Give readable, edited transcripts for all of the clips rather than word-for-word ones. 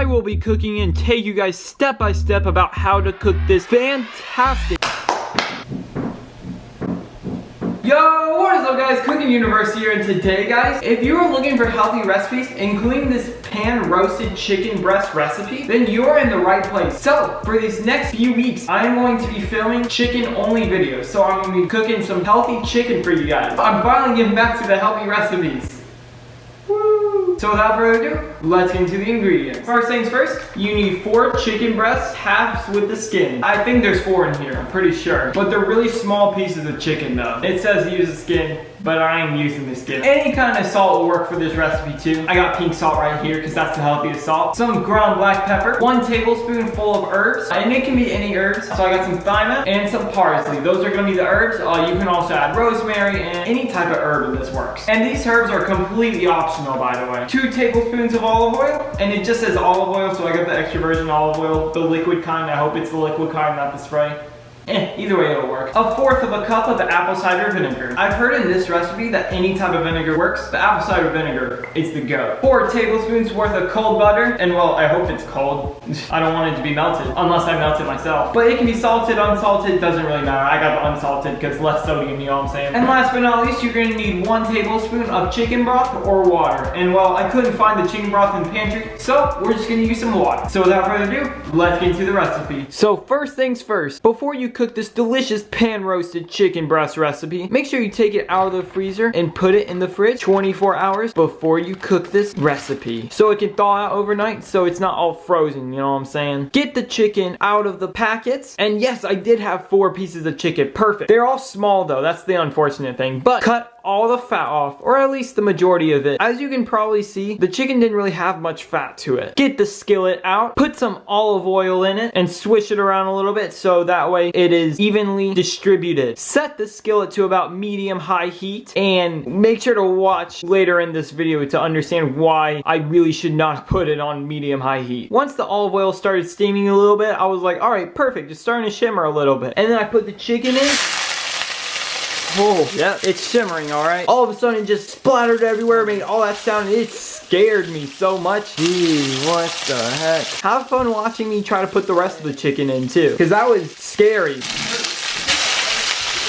will be cooking and take you guys step by step about how to cook this fantastic. Yo, what is up guys, Cookin Universe here, and today guys, if you are looking for healthy recipes, including this pan roasted chicken breast recipe, then you are in the right place. So, for these next few weeks, I am going to be filming chicken only videos. So I'm going to be cooking some healthy chicken for you guys. I'm finally getting back to the healthy recipes. So without further ado, let's get into the ingredients. First things first, you need 4 chicken breasts, halves with the skin. I think there's 4 in here, I'm pretty sure. But they're really small pieces of chicken though. It says use the skin, but I ain't using the skin. Any kind of salt will work for this recipe too. I got pink salt right here because that's the healthiest salt. Some ground black pepper, 1 tablespoon full of herbs, and it can be any herbs. So I got some thyme and some parsley. Those are gonna be the herbs. You can also add rosemary and any type of herb and this works. And these herbs are completely optional, by the way. 2 tablespoons of olive oil, and it just says olive oil, so I got the extra virgin olive oil, the liquid kind. I hope it's the liquid kind, not the spray. Either way it'll work. 1/4 of a cup of apple cider vinegar. I've heard in this recipe that any type of vinegar works, but apple cider vinegar is the go. 4 tablespoons worth of cold butter, and well, I hope it's cold. I don't want it to be melted, unless I melt it myself. But it can be salted, unsalted, doesn't really matter. I got the unsalted because less sodium, you know what I'm saying? And last but not least, you're gonna need 1 tablespoon of chicken broth or water. And well, I couldn't find the chicken broth in the pantry, so we're just gonna use some water. So without further ado, let's get into the recipe. So first things first, before you cook this delicious pan roasted chicken breast recipe, make sure you take it out of the freezer and put it in the fridge 24 hours before you cook this recipe, so it can thaw out overnight so it's not all frozen, you know what I'm saying? Get the chicken out of the packets, and yes, I did have 4 pieces of chicken, perfect. They're all small though, that's the unfortunate thing, but cut all the fat off, or at least the majority of it. As you can probably see, the chicken didn't really have much fat to it. Get the skillet out, put some olive oil in it, and swish it around a little bit so that way it is evenly distributed. Set the skillet to about medium-high heat, and make sure to watch later in this video to understand why I really should not put it on medium-high heat. Once the olive oil started steaming a little bit, I was like, alright, perfect, it's starting to shimmer a little bit. And then I put the chicken in. Oh, yeah, it's shimmering, alright. All of a sudden, it just splattered everywhere, made all that sound. It scared me so much. Gee, what the heck? Have fun watching me try to put the rest of the chicken in, too, because that was scary.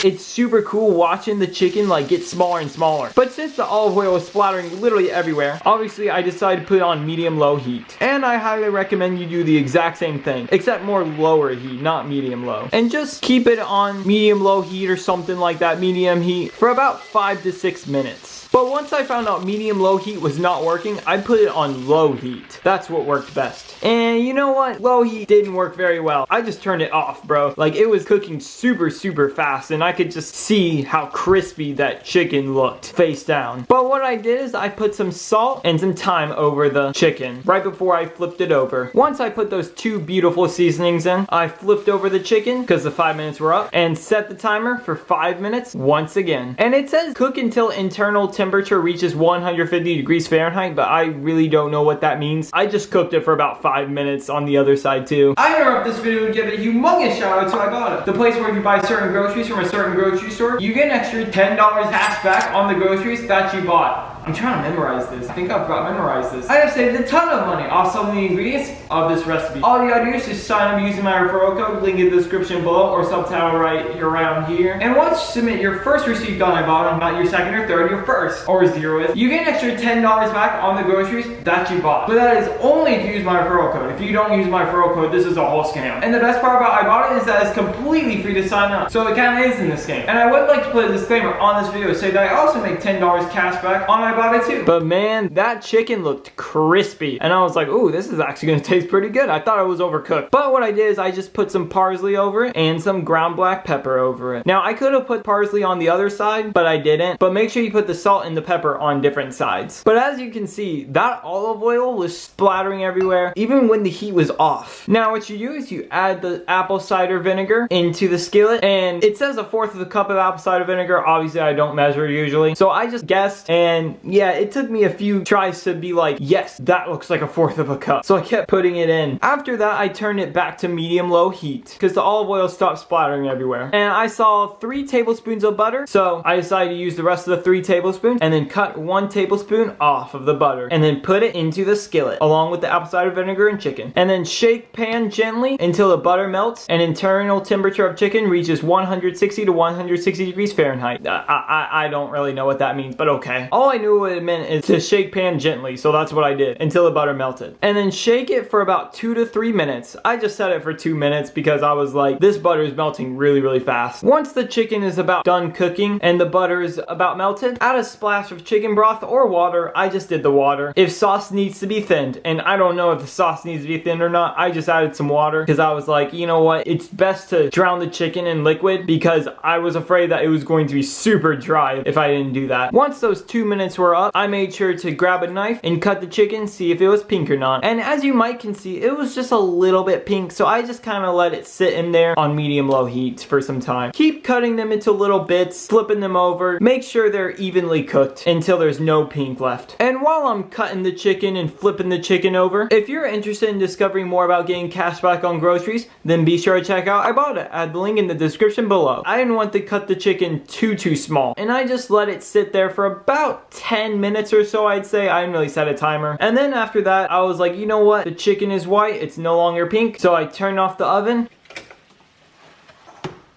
It's super cool watching the chicken like get smaller and smaller. But since the olive oil was splattering literally everywhere, obviously I decided to put it on medium-low heat. And I highly recommend you do the exact same thing, except more lower heat, not medium-low. And just keep it on medium-low heat or something like that, medium heat, for about 5 to 6 minutes. But once I found out medium-low heat was not working, I put it on low heat. That's what worked best. And you know what? Low heat didn't work very well. I just turned it off, bro. Like, it was cooking super, super fast, and I could just see how crispy that chicken looked face down. But what I did is I put some salt and some thyme over the chicken right before I flipped it over. Once I put those 2 beautiful seasonings in, I flipped over the chicken because the 5 minutes were up and set the timer for 5 minutes once again. And it says cook until internal temperature reaches 150 degrees Fahrenheit, but I really don't know what that means. I just cooked it for about 5 minutes on the other side too. I interrupt this video to give a humongous shout out to Ibotta, the place where if you buy certain groceries from a certain grocery store, you get an extra $10 cash back on the groceries that you bought. I'm trying to memorize this. I think I've got to memorize this. I have saved a ton of money off some of the ingredients of this recipe. All you gotta do is just sign up using my referral code, link in the description below, or subtitle right around here. And once you submit your first receipt on Ibotta, not your second or third, your first or 0th, you get an extra $10 back on the groceries that you bought. But that is only if you use my referral code. If you don't use my referral code, this is a whole scam. And the best part about Ibotta is that it's completely free to sign up. So it kind of is in this game. And I would like to put a disclaimer on this video, say that I also make $10 cash back on Ibotta too. But man, that chicken looked crispy. And I was like, ooh, this is actually gonna taste pretty good. I thought it was overcooked. But what I did is I just put some parsley over it and some ground black pepper over it. Now I could have put parsley on the other side, but I didn't. But make sure you put the salt and the pepper on different sides. But as you can see, that olive oil was splattering everywhere, even when the heat was off. Now what you do is you add the apple cider vinegar into the skillet, and it says 1/4 of a cup of apple cider vinegar. Obviously I don't measure usually, so I just guessed, and yeah, it took me a few tries to be like, yes, that looks like 1/4 of a cup. So I kept putting it in. After that, I turned it back to medium-low heat because the olive oil stopped splattering everywhere. And I saw 3 tablespoons of butter, so I decided to use the rest of the 3 tablespoons and then cut 1 tablespoon off of the butter and then put it into the skillet along with the apple cider vinegar and chicken. And then shake pan gently until the butter melts and internal temperature of chicken reaches 160 to 160 degrees Fahrenheit. I don't really know what that means, but okay. All I knew what it meant is to shake pan gently, so that's what I did until the butter melted. And then shake it for about 2 to 3 minutes. I just set it for 2 minutes because I was like, this butter is melting really, really fast. Once the chicken is about done cooking and the butter is about melted, add a splash of chicken broth or water. I just did the water. If sauce needs to be thinned, and I don't know if the sauce needs to be thinned or not, I just added some water because I was like, you know what, it's best to drown the chicken in liquid because I was afraid that it was going to be super dry if I didn't do that. Once those 2 minutes were up, I made sure to grab a knife and cut the chicken, see if it was pink or not. And as you might can see, it was just a little bit pink, so I just kind of let it sit in there on medium-low heat for some time. Keep cutting them into little bits, flipping them over, make sure they're evenly cooked until there's no pink left. And while I'm cutting the chicken and flipping the chicken over, if you're interested in discovering more about getting cash back on groceries, then be sure to check out I Bought It. I have the link in the description below. I didn't want to cut the chicken too small, and I just let it sit there for about 10 minutes or so, I'd say. I didn't really set a timer. And then after that, I was like, you know what? The chicken is white. It's no longer pink. So I turned off the oven.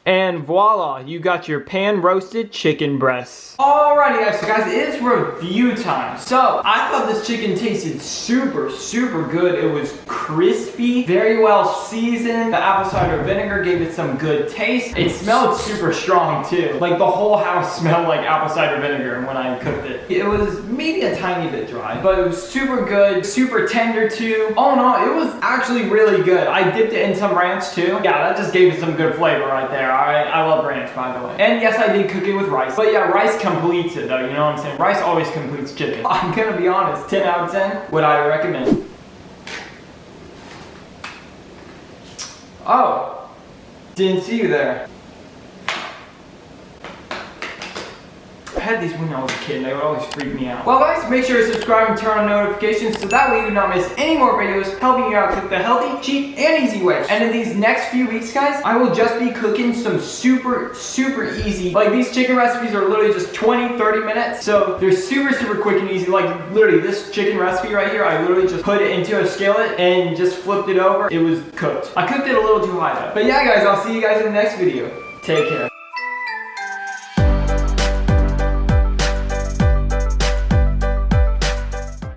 And voila, you got your pan roasted chicken breasts. Alrighty guys, so guys, it is review time. So, I thought this chicken tasted super good. It was crispy, very well seasoned. The apple cider vinegar gave it some good taste. It smelled super strong too. Like the whole house smelled like apple cider vinegar when I cooked it. It was maybe a tiny bit dry, but it was super good, super tender too. All in all, it was actually really good. I dipped it in some ranch too. Yeah, that just gave it some good flavor right there. Alright, I love ranch, by the way. And yes, I did cook it with rice. But yeah, rice completes it though, you know what I'm saying? Rice always completes chicken. I'm gonna be honest, 10 out of 10, would I recommend? Oh, didn't see you there. I had these when I was a kid and they would always freak me out. Well guys, make sure to subscribe and turn on notifications so that way you do not miss any more videos helping you out cook the healthy, cheap, and easy way. And in these next few weeks guys, I will just be cooking some super easy. Like these chicken recipes are literally just 20-30 minutes. So they're super quick and easy. Like literally this chicken recipe right here, I literally just put it into a skillet and just flipped it over. It was cooked. I cooked it a little too high though. But yeah guys, I'll see you guys in the next video. Take care.